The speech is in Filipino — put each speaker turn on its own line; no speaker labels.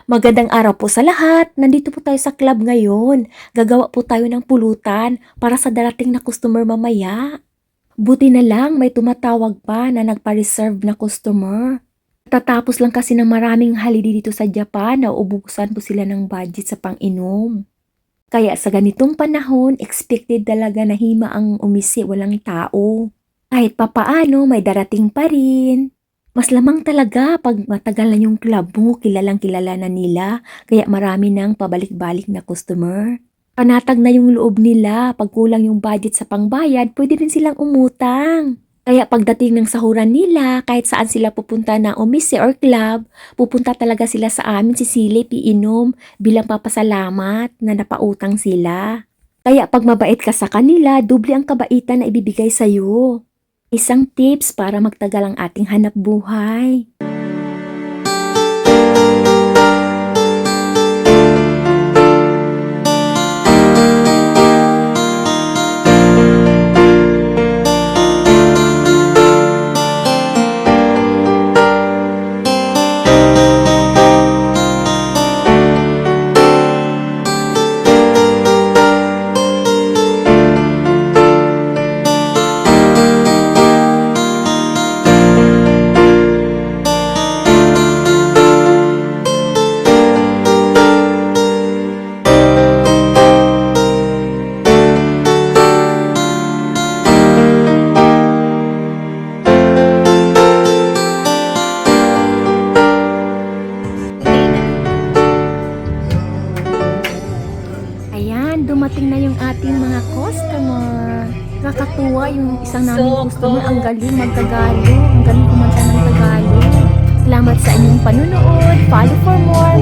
Magandang araw po sa lahat. Nandito po tayo sa club ngayon. Gagawa po tayo ng pulutan para sa darating na customer mamaya. Buti na lang may tumatawag pa na nagpa-reserve na customer. Tatapos lang kasi ng maraming holiday dito sa Japan na uubusan po sila ng budget sa pang-inom. Kaya sa ganitong panahon, expected talaga na hima ang umisi, walang tao. Kahit papaano, may darating pa rin. Mas lamang talaga pag matagal na yung club mo, kilalang kilala na nila, kaya marami nang pabalik-balik na customer. Panatag na yung loob nila, pag kulang yung budget sa pangbayad, pwede rin silang umutang. Kaya pagdating ng sahuran nila, kahit saan sila pupunta na umise or club, pupunta talaga sila sa amin, sisilip, iinom, bilang papasalamat na napautang sila. Kaya pag mabait ka sa kanila, doble ang kabaitan na ibibigay sa'yo. Isang tips para magtagal ang ating hanap buhay. Ayan, dumating na yung ating mga customer. Nakakatuwa yung isang naming customer. Ang galing magtagalog. Ang galing kumanta ng Tagalog. Salamat sa inyong panunood. Follow for more.